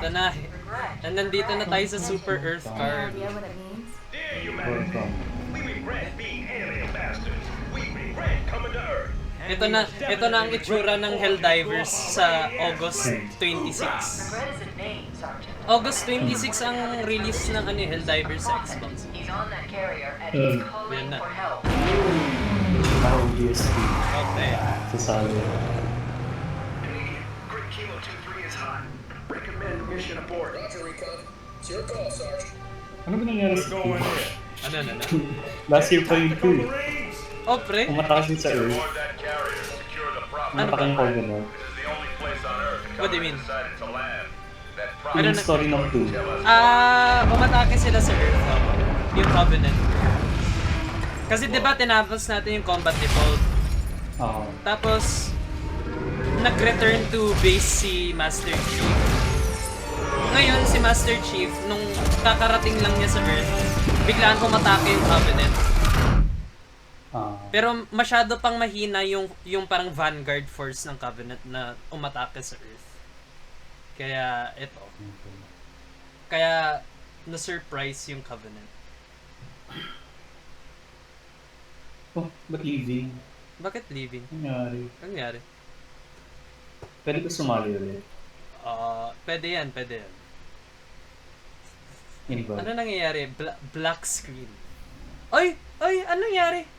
Ito na. Nandito na tayo sa Super Earth card. Ito na ang itsura ng Helldivers sa August 26. August 26 ang release ng Helldivers sa Xbox. Yan na. USB. Okay. Sasali. Ano ba nangyari sa Steve? Ano? Last year pa yun ko eh. Oh, pre? Umatakas din sa Earth. Umatakas yung Covenant. What do you mean? Yung story ng 2. Umatake sila sa Earth. Yung Covenant. Kasi diba tinapos natin yung combat default. Oo. Tapos, nag-return to base si Master Chief. Ngayon, si Master Chief, nung kakarating lang niya sa Earth, biglaan pumatake yung Covenant. Pero masyado pang mahina yung parang vanguard force ng Covenant na umatake sa Earth. Kaya, ito. Kaya, na-surprise yung Covenant. Oh, ba't leaving? Bakit leaving? Nangyari. Nangyari? Pwede ko sumali ulit. Pwede yan. Invite. Ano nangyayari? Black screen. Ay! Ano nangyari?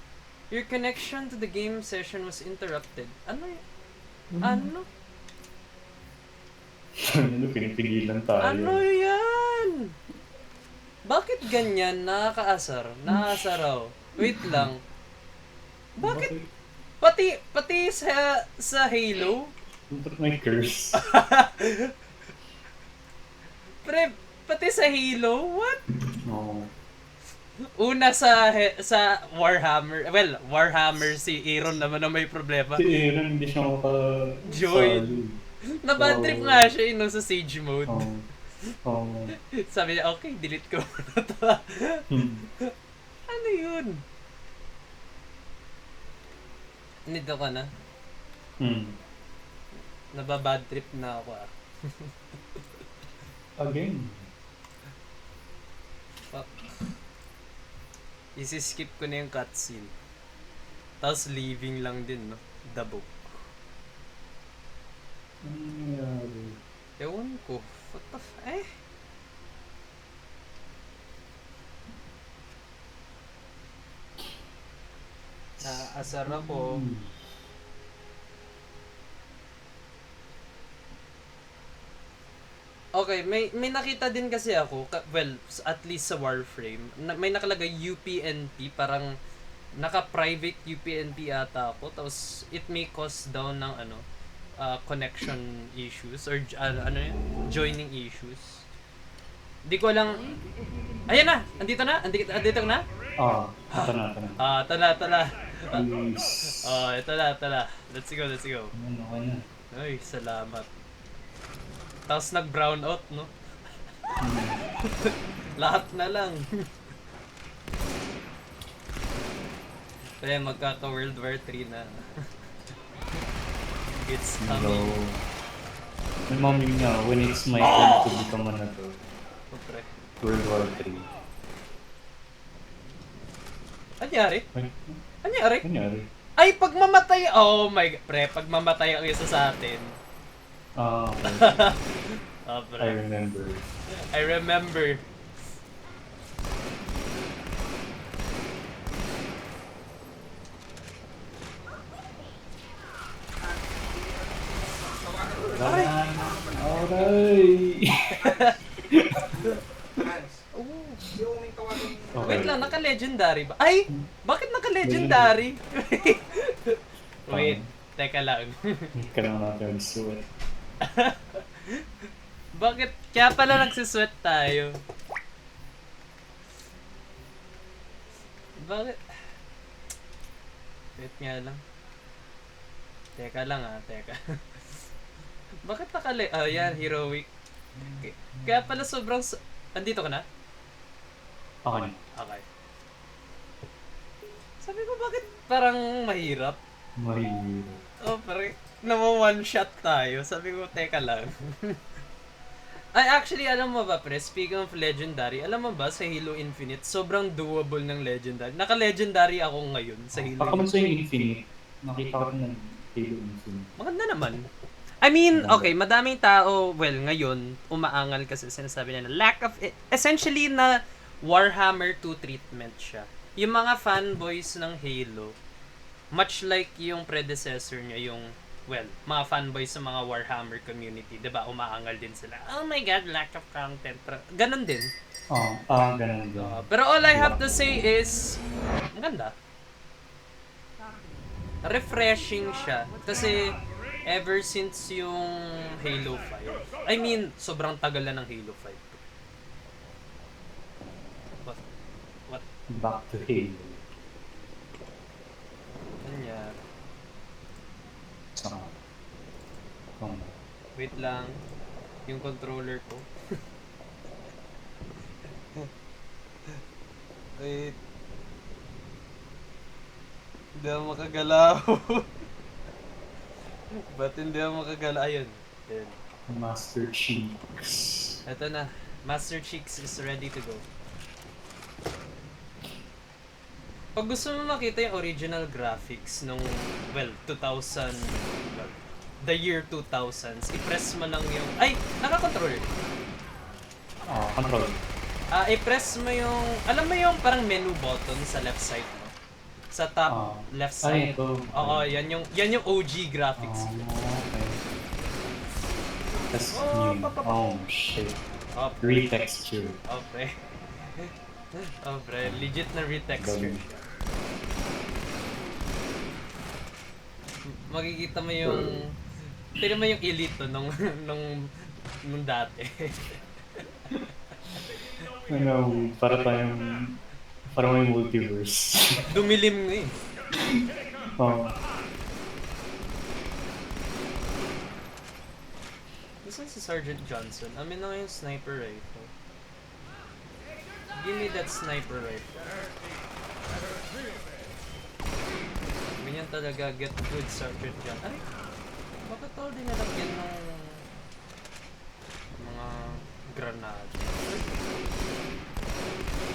Your connection to the game session was interrupted. Ano? Ano, pinipigilan tayo. Ano yan? Bakit ganyan? Nakakaasar raw. Wait lang. Bakit? Pati sa Halo? Ba't may curse? Pre, pati sa Halo? What? Oo. Una sa Warhammer. Well, Warhammer si Aaron naman na may problema. Si Aaron hindi siya Join. Na-bad trip nga siya sa Siege mode. Oo. Sabi niya, okay, delete ko na to. Ano yun? Nito ka na? Nababad trip na ako Again. Fuck. Isi-skip ko na yung cutscene. Tapos leaving lang din, no? The book. Ano nangyari? Ewan ko. What the Naasar ako. Okay, may nakita din kasi ako, well, at least sa Warframe, may nakalagay UPnP, parang naka-private UPnP ata ako, tapos it may cause down ng connection issues or joining issues. Hindi ko lang. Ayan na, andito na. Ito na. Ito na. Ito na. Let's go. Okay na. Ay, salamat. Tapos nag-brown out, no? Lahat na lang. Kaya magkaka-World War 3 na. It's coming. May mami nga, when it's my turn to become an adult. World War 3. Anyari? Ay, pagmamatay! Oh my God. Pre, pagmamatay ang isa sa atin. Okay. Pre. I remember. Aray! Wait lang, naka-legendary ba? Ay! Bakit naka-legendary? Wait, teka lang. Hindi ka lang natin sweat. Bakit? Kaya pala nagsisweat tayo. Bakit? Wait nga lang. Teka lang teka. Bakit yan, heroic. Kaya pala sobrang... Andito ka na? Okay. Sabi ko, bakit parang mahirap? Mahirap. Oh, pare. Nawa one shot tayo. Sabi ko, teka lang. Ay, actually, alam mo ba, pre, speaking of Legendary, alam mo ba, sa Halo Infinite, sobrang doable ng Legendary. Naka-Legendary ako ngayon sa Halo Baka man Infinite. sa yung Infinite. Nakita ko na Halo Infinite. Maganda naman. I mean, Maganda. okay, madaming tao, well, ngayon, umaangal kasi sinasabi nila, lack of, essentially na Warhammer 2 treatment siya. Yung mga fanboys ng Halo, much like yung predecessor niya, yung, well, mga fanboys sa mga Warhammer community, 'di ba? Umaangal din sila. Oh my god, lack of content. Ganon din. Ganun din. Pero all I have to say is, maganda. Refreshing siya. Kasi, ever since yung Halo 5, I mean, sobrang tagal na ng Halo 5. What? Back to Halo. Nangyari? Sama. Wait lang. Yung controller ko. Wait. Hindi ako makagalaw. Ba't hindi ako makagalaw? Ayun. Ayun. Master Cheeks. Ito na. Master Cheeks is ready to go. Pag gusto mo makita yung original graphics nung, well, 2000, the year 2000s, i-press mo lang yung, ay, naka-controller. Control. I-press mo yung, alam mo yung parang menu button sa left side mo? Sa top left side. Ito. Oo, yan yung OG graphics. Okay. That's Oh, new. Oh, shit. Oh, Retexture. oh, pre. Oh, pre. Legit na retexture. Makikita mo yung, tignan mo yung elite nung dati. Ano, para may multiverse. Dumilim nga eh. Gusto si Sergeant Johnson. Amin na yung sniper rifle. Give me that sniper rifle. Ganyan talaga, get good Sergeant Johnson. Ay, bakit all din nalagyan ng mga granada?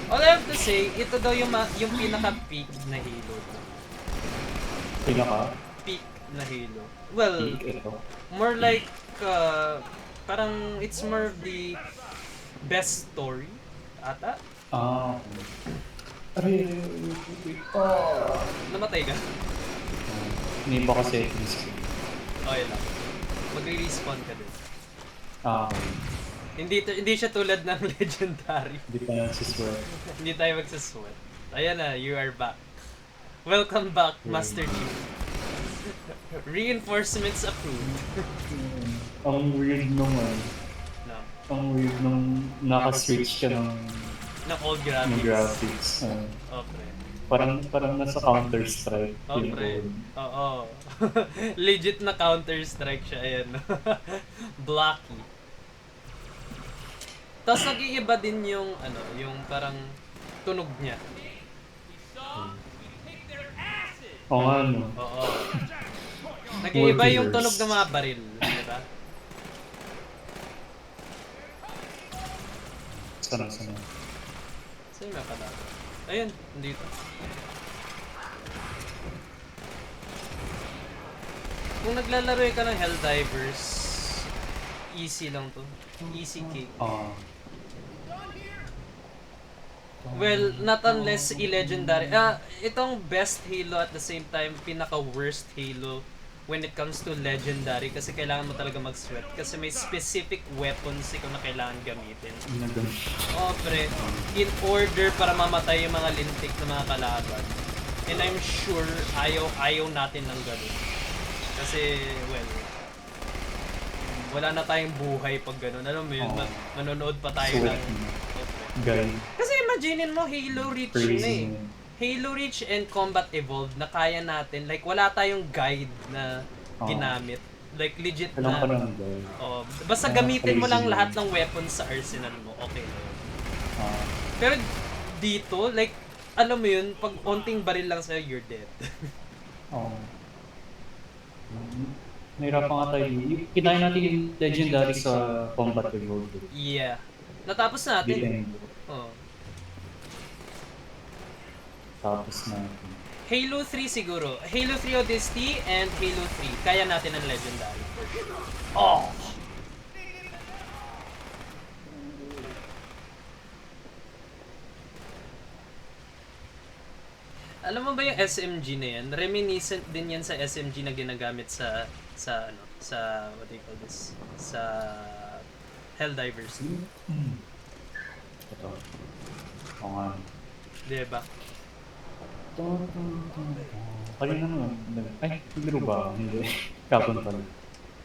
All I have to say, ito daw yung pinaka-peak na Halo. Peak na Halo. Well, more like, parang it's more of the best story, ata? Namatay ka? Hindi ba kasi Okay lang. Magre-respawn ka din. okay. Hindi siya tulad ng Legendary. Hindi pa nagsisweat. Hindi tayo magsasweat. Ayan na, you are back. Welcome back, Master Chief. Reinforcements approved. Ang weird naman. No. Ang weird nung naka-switch ka ng Old graphics. graphics. Oh, pre. Parang nasa Counter-Strike. Oh, pre. Oo. Legit na Counter-Strike siya. Ayan. Blocky. Tapos nag-iiba din yung, yung parang tunog niya. Oo nga, no. Oo. Nag-iiba yung tunog ng mga baril. Diba? Sana. Saan nga pala? Ayun, dito. Kung naglalaro ka ng Helldivers, easy lang to. Easy cake. Well, not unless i-legendary. Itong best Halo at the same time, pinaka-worst Halo when it comes to legendary kasi kailangan mo talaga mag-sweat kasi may specific weapons ikaw na kailangan gamitin. Oh, pre. In order para mamatay yung mga lintik na mga kalaban. And I'm sure ayaw natin ng ganun. Kasi, well, wala na tayong buhay pag ganun. Alam mo yun, manonood pa tayo ng... Guy. Kasi imaginin mo, Halo Reach na eh. Halo Reach and Combat Evolved na kaya natin. Like, wala tayong guide na ginamit. Like, legit na... basta gamitin mo lang lahat ng weapons sa arsenal mo. Okay na yun. Pero dito, like, alam mo yun, pag onting baril lang sa'yo, you're dead. Nahirapan nga tayo. Kinain natin yung legendary sa combat revolt. Yeah. Natapos natin. Bilang Oh. tapos natin. Halo 3 siguro. Halo 3 Odyssey and Halo 3. Kaya natin ang legendary. Oh! Alam mo ba yung SMG na yan? Reminiscent din yan sa SMG na ginagamit sa what do you call this? Sa Helldivers. Ito. Oo nga. Diba? Kanina naman. Ay, laro ba? Hindi. Kapon pala.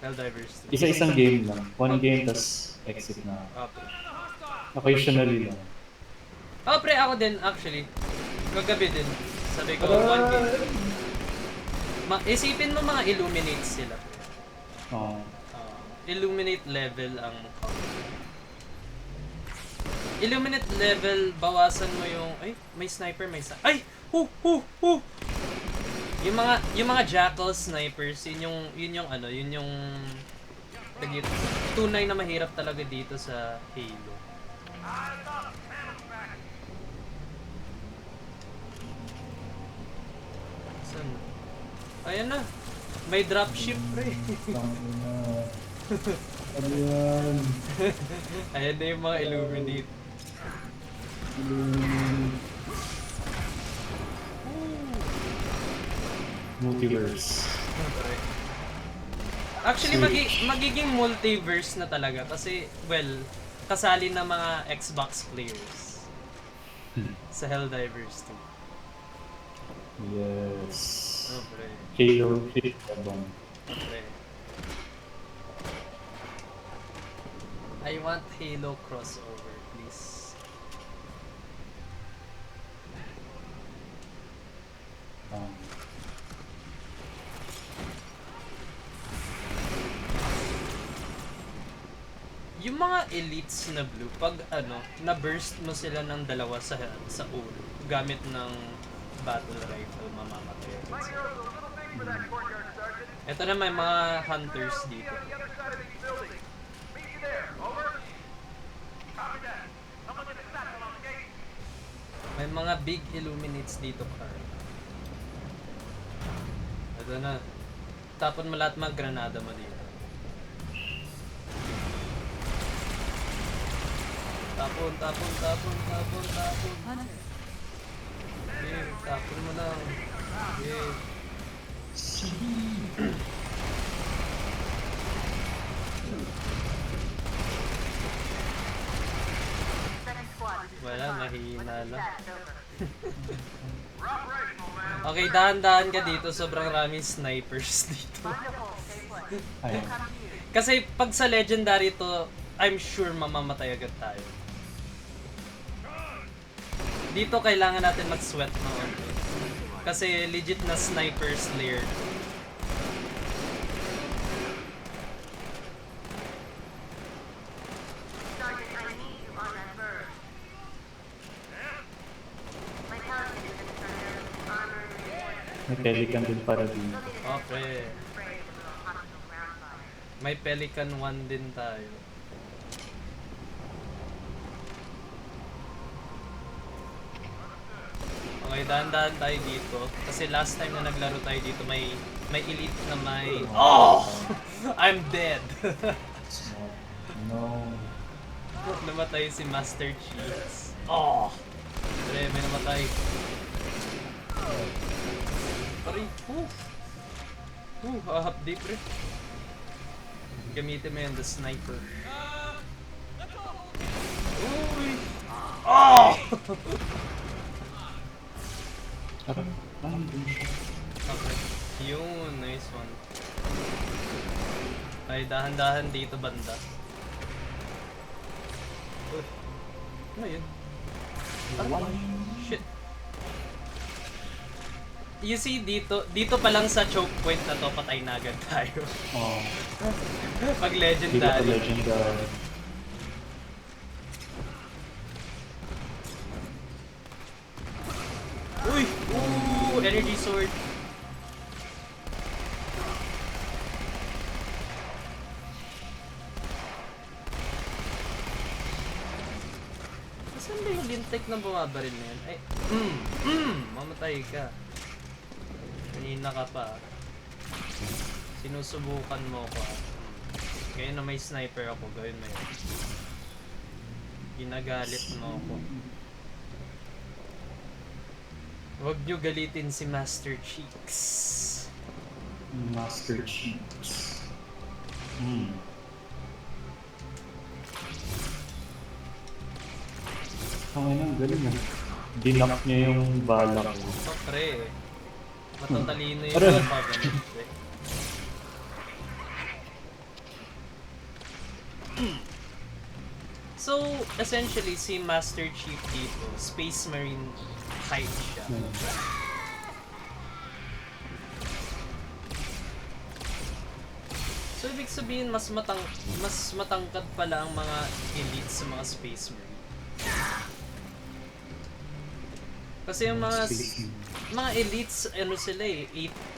Helldivers 2. Isa-isang game lang. One game, tas exit na. Okay. Occasionally lang. Oh, pre, ako din actually. Kagabi din. Sabi ko, one game. Isipin mo mga illuminates sila. Oo. Illuminate level ang Illuminate level, bawasan mo yung ay, may sniper, ay! Yung mga jackal snipers, yun yung tunay na mahirap talaga dito sa Halo. Saan? Ayan na. May dropship, pre. Ano yan? Ayan na yung mga illuminate. Multiverse. Actually, magiging multiverse na talaga kasi, well, kasali na mga Xbox players sa Helldivers 2. Yes. Oh, pre. Halo 5 bang. Pre. I want Halo crossover, please. Yung mga elites na blue, pag na-burst mo sila ng dalawa sa ulo, gamit ng battle rifle, mamamatay agad sila. Ito na may mga hunters dito. May mga big illuminates dito, Carl. Ito na. Tapon mo lahat mga granada mo dito. Tapon. Okay, tapon mo lang. Okay. Wala, mahina lang. Okay, dahan-dahan ka dito. Sobrang raming snipers dito. Ayun. Kasi pag sa legendary to, I'm sure mamamatay agad tayo. Dito kailangan natin mag-sweat na konti. Kasi legit na sniper slayer. May pelican din para dito. Okay. May Pelican 1 din tayo. Okay, dahan-dahan tayo dito. Kasi last time na naglaro tayo dito, may elite na may... Oh! I'm dead! No. Namatay si Master Cheese. Oh! Pre, may namatay. Pari, hahapdi pre. Gamitin mo yun, the sniper. Uy! Oh! Okay. Yun, nice one. Ay, dahan-dahan dito banda. Uy. Ano yun? Shit. You see, dito pa lang sa choke point na to, patay na agad tayo. Oh. Pag Dito legendary. legendary. Uy! Ooh! Energy sword. yung lintek na bumabaril na yun? Ay, mamatay ka. Kanina ka pa. Sinusubukan mo ko. Ngayon na may sniper ako, gawin mo yun. Ginagalit mo ako. Huwag nyo galitin si Master Cheeks. Master Cheeks. Ang galing ah. Dinap niya yung bala ko. So, pre. Matatalino yung Aray. mga ganun, pre. So, essentially, si Master Chief dito, Space Marine type siya. So, ibig sabihin, mas matangkad pala ang mga elite sa mga Space Marine. Kasi yung mga elites, ano sila eh,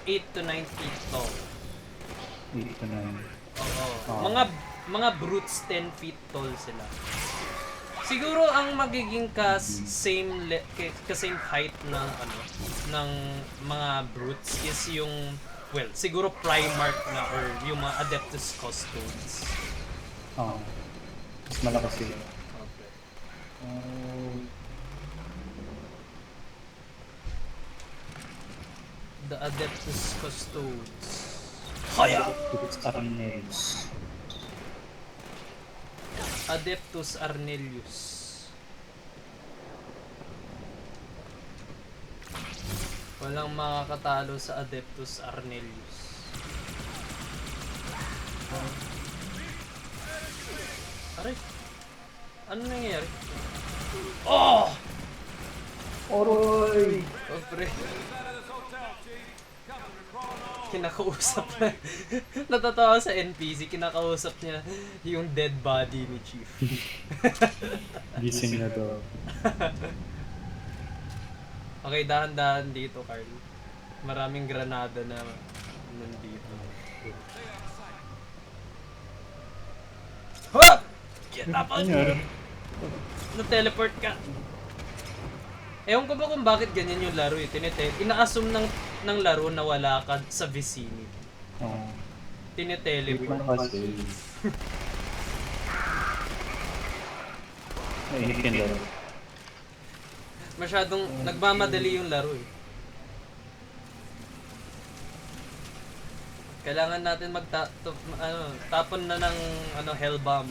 8 to 9 feet tall. 8 to 9. Oo. Mga brutes 10 feet tall sila. Siguro ang magiging same height ng ng mga brutes is yung siguro Primarch na or yung mga Adeptus Custodes. Oo. Mas malakas sila. Okay. The Adeptus Custodes. Haya! It's Arnelius. Adeptus Arnelius. Walang makakatalo sa Adeptus Arnelius. Aray! Ano nangyayari? Oh! Oroy! Oh, pre. Kinakausap na. Natatawa sa NPC, kinakausap niya yung dead body ni Chief. Gising na daw. Okay, dahan-dahan dito, Carl. Maraming granada na nandito. Hop! Get up on! Na-teleport ka. Ewan ko ba kung bakit ganyan yung laro eh. Ina-assume ng laro na wala ka sa vicinity. Oo. Tineteleport. Kasi. Mainit yung laro. Masyadong nagmamadali yung laro eh. Kailangan natin tapon na ng hell bomb.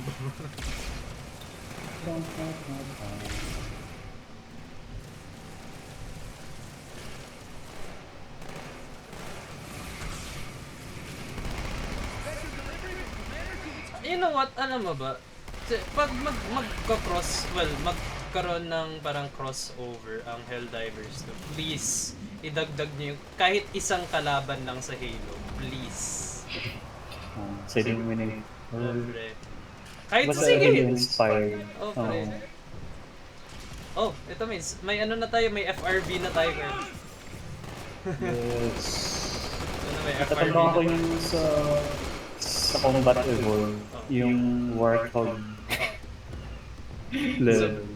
You know what? Alam mo ba? Pag magkaroon ng parang crossover ang Helldivers 2, please, idagdag niyo kahit isang kalaban lang sa Halo. Please. Sa Illuminate. Pre. Kahit Basta sige. inspired. Oh, pre. Oh, ito may ano na tayo, may FRB na tayo, Carl. Yes. Ano, may FRB Tatanda ko na. yung sa Combat Evolve, yung Warthog level.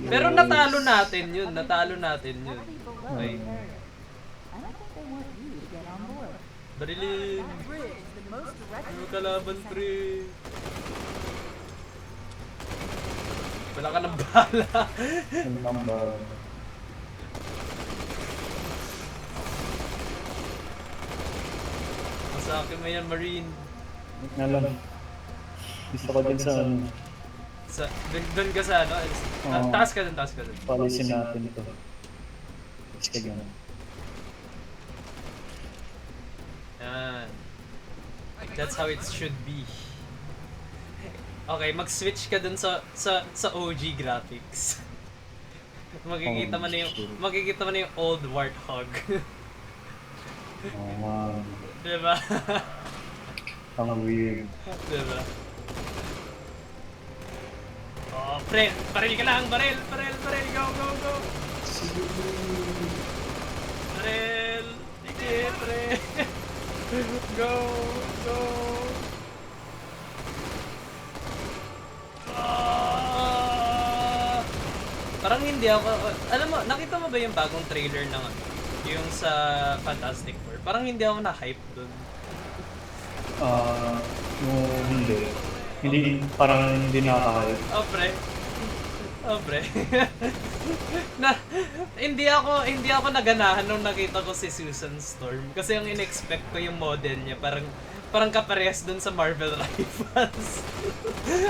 Pero natalo natin yun. Okay. Barilin! Ano kalaban, pre? Wala ka ng bala. Yung number. Masakit mo yan, Marine. Alam. Gusto ko din sa Doon ka sa ano? Taas ka dun. policy natin ito. Sige nga. Yan. That's how it should be. Okay, mag-switch ka dun sa OG graphics. Makikita mo na yung old Warthog. Oh, wow. Diba? Ang weird. Diba? Oh, pre! Baril ka lang! Baril! Go! Baril! Sige, pre! Go! Ah! Parang hindi ako, alam mo, nakita mo ba yung bagong trailer ng ano? Yung sa Fantastic Four? Parang hindi ako na-hype dun. No, hindi. Hindi, parang hindi nakaka-hype. Oh, pre. Oh, pre. na, hindi ako naganahan nung nakita ko si Susan Storm. Kasi yung in-expect ko yung model niya, parang kaparehas dun sa Marvel Rivals.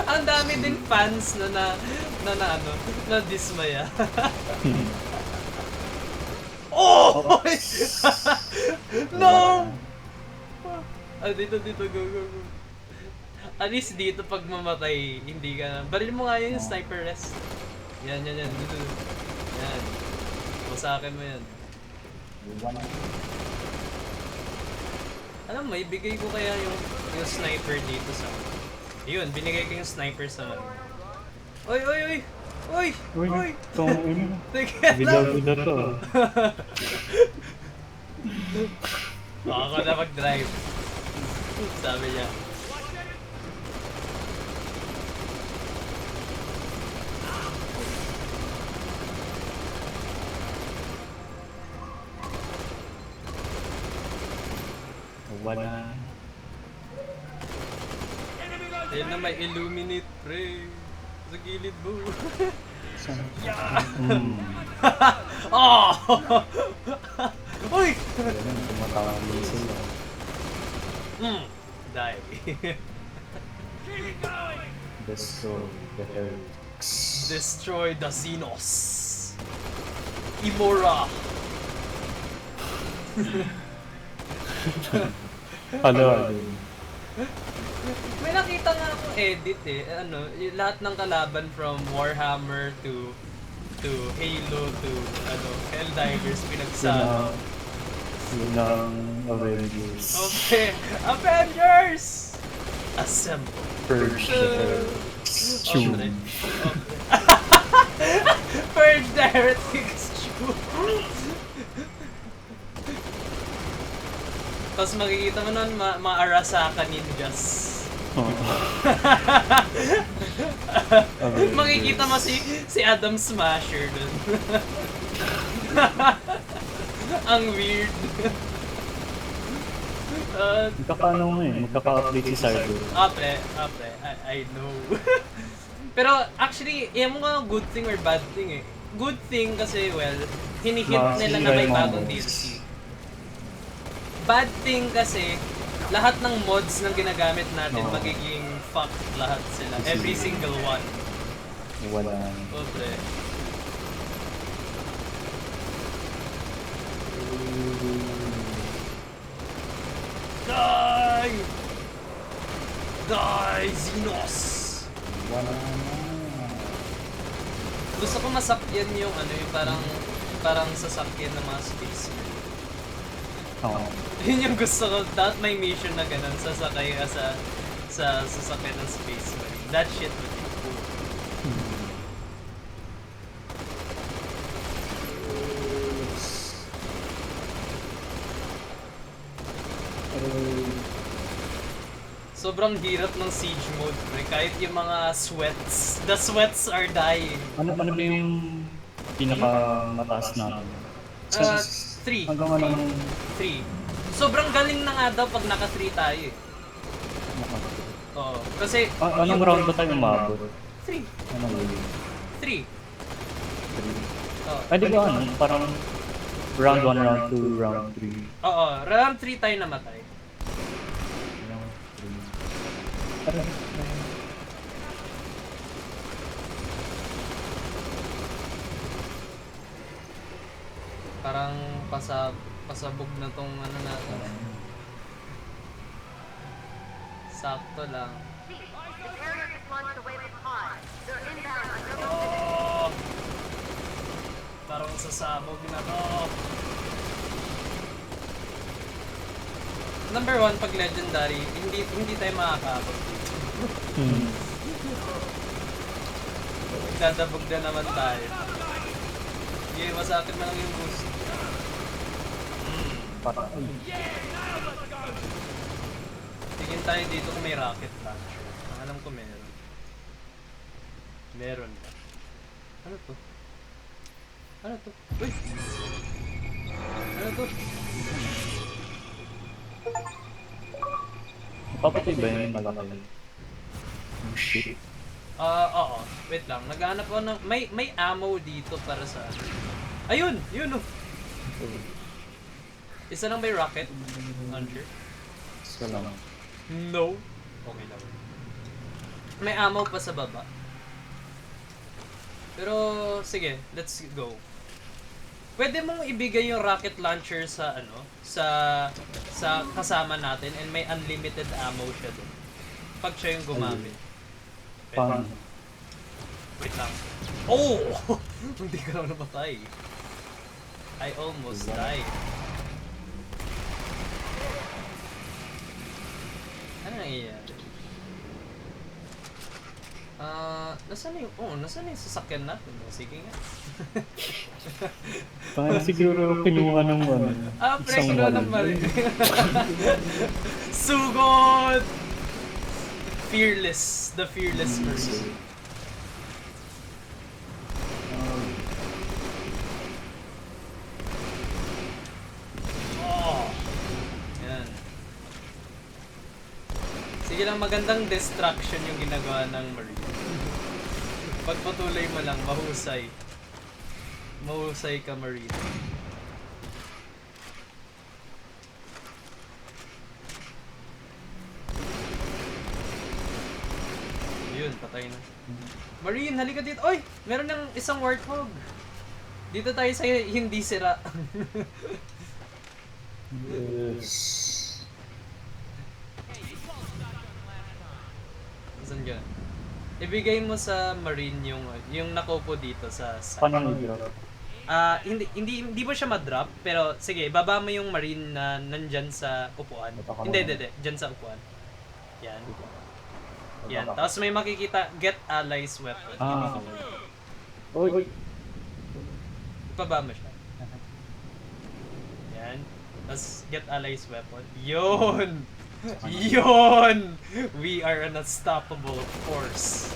Ang dami din fans na dismaya. Oh! No! Dito, go. At least dito pag mamatay, hindi ka na. Baril mo nga yun yung sniper rest. Yan. Dito. Yan. Masakin mo yan. Alam mo, ibigay ko kaya yung sniper dito sa... Yun, binigay ko yung sniper sa... Oy! Teka lang! Vida to. Ako na mag-drive. Sabi niya. Wala. Ayun na may illuminate, pre. Sa gilid mo. Oh! Uy! Tumatawag din sila. Die. Destroy the heretics. Destroy the Xenos. Imora. Ano? May nakita nga akong edit lahat ng kalaban from Warhammer to Halo to Helldivers pinagsama. Yun ang Avengers. Okay, Avengers! Assemble. Purge the heretics. Chew. Purge the heretics. Chew. Tapos makikita mo nun, ma-Arasaka ninjas. Makikita mo si Adam Smasher dun. Ang weird. Magkaka-update si Cyber. Apre, I know. Pero actually, yan mo nga good thing or bad thing eh. Good thing kasi, well, hinihint nila na may bagong DLC. Bad thing kasi, lahat ng mods na ginagamit natin magiging fucked lahat sila. Every single one. Wala. Pobre. Die, Xenos! Wala na. Gusto ko masakyan yung yung parang sasakyan ng mga space. Yun yung gusto ko. Dapat may mission na ganun, sasakay ka sa sasakyan ng space marine. That shit would be cool. Sobrang hirap ng siege mode, pre. Kahit yung mga sweats. The sweats are dying. Ano ba yung pinaka-mataas natin? 3. Hanggang anong... 3. Sobrang galing na nga daw pag naka-3 tayo eh. Oo. Kasi... anong round ba tayo umabot? 3. Anong round? 3. Oo. Ay, di ba parang round 1, round 2, round 3. Oo. Round 3 tayo namatay. Parang pasabog na tong natin. Sakto lang. Oh! Parang sasabog na to. Number 1, pag legendary, hindi tayo makakabot. Dadabog na naman tayo. Sige, masakit na lang yung boost. Tingin tayo dito kung may rocket launcher. Alam ko meron. Meron ba? Ano to? Ano to? Uy! Ano to? Papatay ba yun yung malaki? Oh shit. Oo. Wait lang. Naghahanap ako ng... May ammo dito para sa... Ayun! Yun oh! Isa lang may rocket launcher. Isa lang. No. Okay lang. May ammo pa sa baba. Pero, sige. Let's go. Pwede mong ibigay yung rocket launcher sa ano, sa kasama natin and may unlimited ammo siya doon. Pag siya yung gumamit. Paano? Wait lang. Oh! Hindi ka na namatay. I almost died. Ano nangyayari? Nasaan yung sasakyan natin? Sige nga. Parang siguro kinuha ng ano. Pre, ng mali. Sugod! Fearless. The fearless person. Oh! Yan. Sige lang, magandang distraction yung ginagawa ng Marine. Pagpatuloy mo lang, mahusay. Mahusay ka, Marine. Yun, patay na. Marine, halika dito. Oy! Meron ng isang warthog. Dito tayo sa hindi sira. Yes. Saan ka? Ibigay mo sa Marine yung nakaupo dito sa side. Paano i-drop? Hindi mo siya ma-drop, pero sige, baba mo yung Marine na nandyan sa upuan. Hindi, dyan sa upuan. Yan. Yan. Tapos may makikita, get allies weapon. Oy! Ibaba mo siya. Yan. Tapos get allies weapon. Yun! Yun! We are an unstoppable force.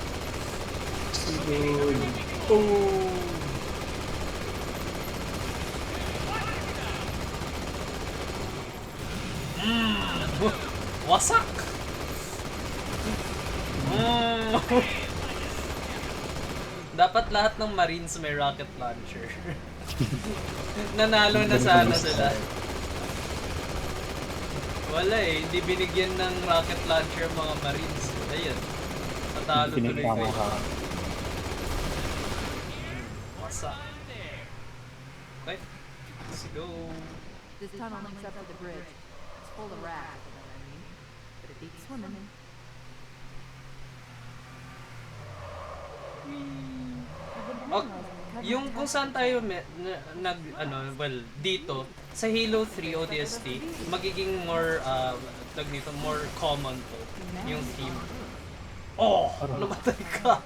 Oh! Wasak! Dapat lahat ng Marines may rocket launcher. Nanalo na sana sila. Wala eh, hindi binigyan ng rocket launcher mga Marines. Ayan. Patalo tuloy kayo. Wasak. Okay, let's go. This tunnel links up with the bridge. It's full of rats, you know what I mean? But it beats swimming. Yung kung saan tayo dito sa Halo 3 ODST, magiging more more common to yung theme. Oh, namatay ka.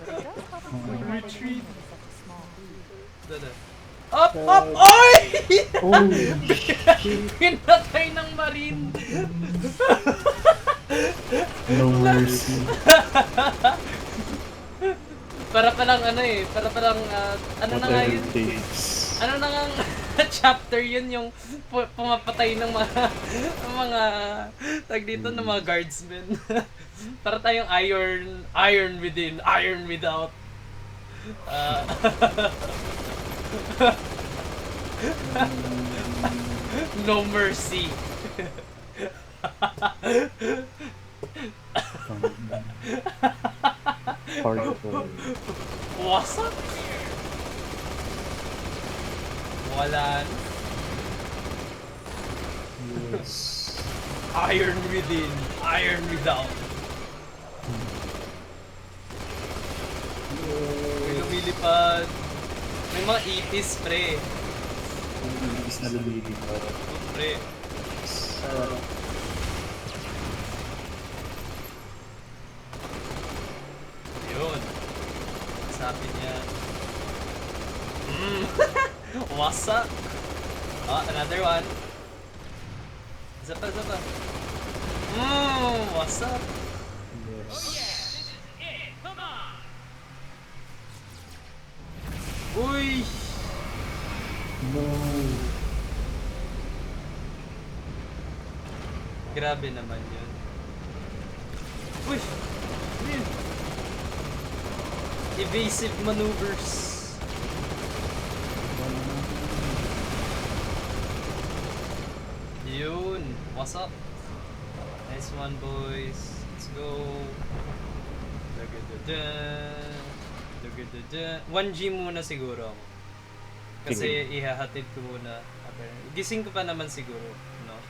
Retreat. Up! Oy! Pinatay ng Marine. No mercy. Para palang ano na nga yun? Ano na nga chapter yun yung pumapatay ng mga tag dito ng mga guardsmen. Para tayong iron within, iron without. No mercy. Hardcore. Wasak? Wala. Yes. Iron within, iron without. May lumilipad. May mga ipis, pre. Ibis na lumilipad. Pre. Yun. Sabi niya. Wasak. Another one. Isa pa. Wasak. Yes. Uy! Grabe naman yun. Uy! Evasive maneuvers. Yun. What's up? Nice one, boys. Let's go. Dagadada. 1G muna siguro ako. Kasi ihahatid ko muna. Gising ko pa naman siguro, no?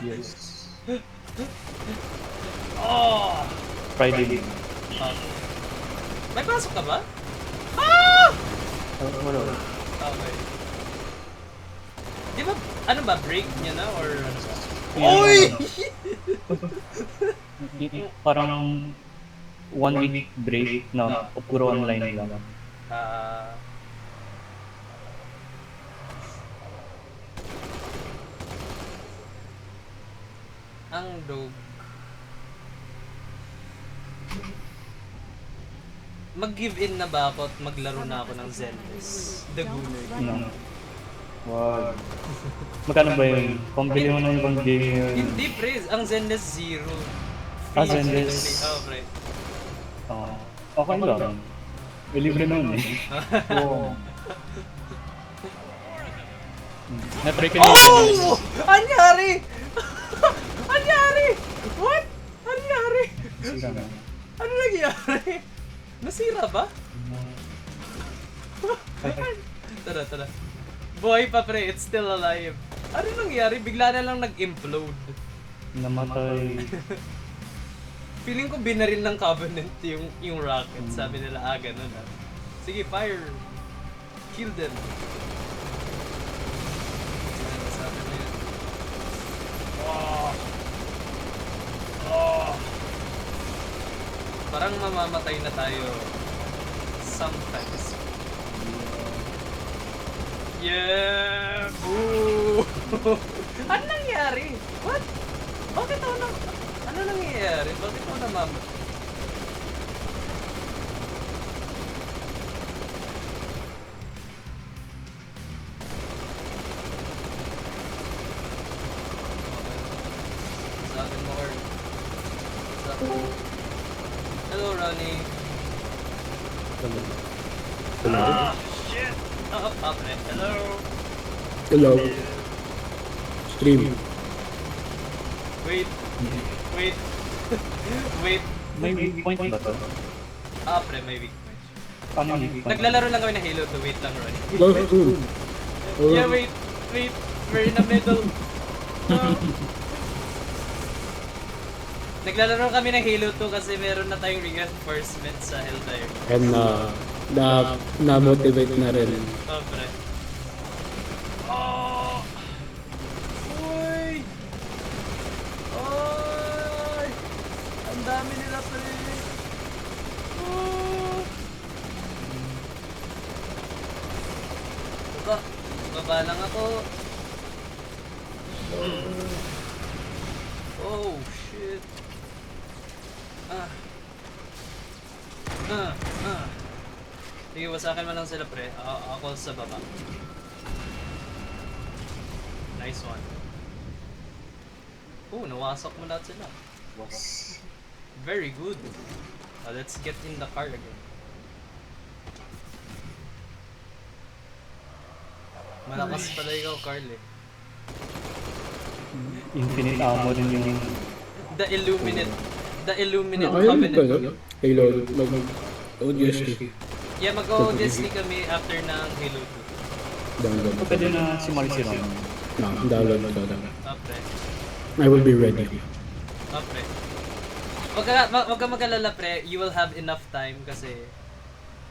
Yes. Oh! Friday. May pasok ka ba? Wala. Okay. Di ba, ano ba, break niya na or ano ba? Oy! Parang 1 week break na puro online lang. Ang dog. Mag-give in na ba ako at maglaro na ako ng Zenless? The Gunner. No. Wow. Magkano ba yun? Pambili mo na yung game yun. Hindi pre, ang Zenless 0. Zenless. Oh pre. Okay lang. Libre naman eh. Oo. Na-try ko na Oh! Anyari! Anyari! What? Anyari? Sira na. Ano nangyari? Nasira ba? Tara. Buhay pa pre, it's still alive. Ano nangyari? Bigla na lang nag-implode. Namatay. Feeling ko binaril ng Covenant yung rocket. Sabi nila, ganun ah. Sige, fire. Kill them. Sabi na yun. Parang mamamatay na tayo sometimes. Yeah! Boo! Ano nangyari? What? Bakit ako na... Ano nangyayari? Bakit ako namamatay? Sa akin mo, Earl. Sa akin. Hello, Ronnie. Hello. Shit! Pre. Hello! Hello. Stream. Wait. Wait. May weak point ba to? Pre, may weak point. Paano yung weak point? Naglalaro lang kami ng Halo 2. Wait lang, Ronnie. Go soon. Yeah, wait. We're in the middle. Naglalaro kami ng Halo 2 kasi meron na tayong reinforcement sa Helldive. And na-motivate na rin. Pre. Oh! Uy! Oy! Ang dami nila pre. Oh! Baba lang ako. Oh, shit. Sige, wasakin mo lang sila pre. Ako sa baba. Nice one. Nawasak mo lahat sila. Very good. Let's get in the car again. Malakas pala ikaw, Carl eh. Infinite ammo rin yung... The Illuminate Ayun Covenant. ka, Halo. ODST. Yeah, mag-ODST kami after ng Halo 2. Download. Pwede na si Marcy Ron. No, download ko. Pre. I will be ready. Pre. Wag ka mag-alala pre, you will have enough time kasi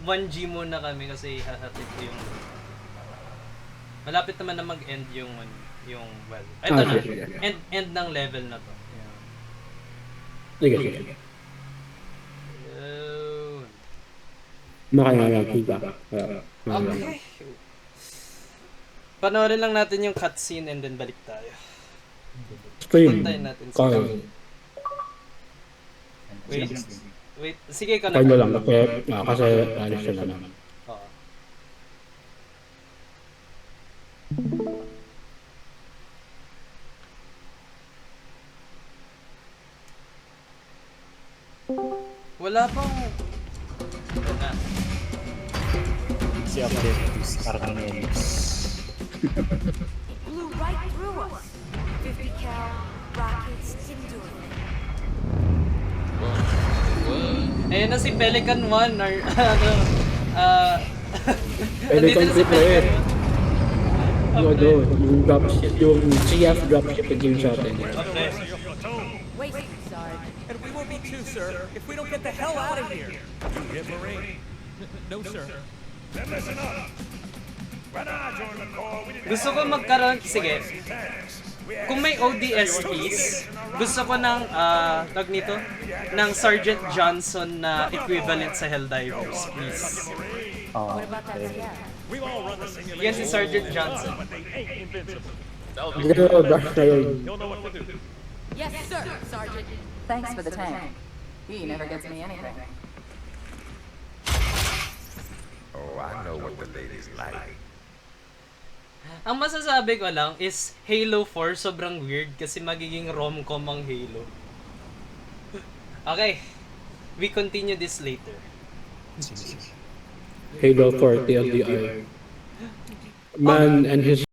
1G muna kami kasi hahatid ko yung... Malapit naman na mag-end yung well. Ito na. Sige. End ng level na to. Sige. Yun. Makakakita. Okay. Panoorin lang natin yung cutscene and then balik tayo. Stream. Puntayin natin si Carl. Wait. Sige ka na. Carl lang. Kasi alis siya na naman. Oo. Wala pang... Wala. Si Objectives, parang Nelis. It blew right through us. 50 cal rockets didn't do it. Ayun na si Pelican 1 or ano, Pelican nandito na si triple. Pelican. Yung dropship, yung CF dropship na game shot eh. Okay. Wait, Sarge. And we will be too, sir, if we don't get the hell out of here. You get Marine? No, sir. Then listen up. When I joined the Corps, we didn't Gusto ko magkaroon, sige, kung may ODSTs, gusto ko ng, tag nito, ng Sergeant Johnson na equivalent sa Helldivers, please. What about that CF? We've all run the simulation. Yan si Sergeant Johnson. But they ain't invincible. Hindi ka na dash na yun. You'll know what to do. Yes, sir, Sergeant. Thanks for the tank. He never gets me anything. Oh, I know what the ladies like. Ang masasabi ko lang is Halo 4 sobrang weird kasi magiging rom-com ang Halo. Okay, we continue this later. Halo 4 TLDR. Man and his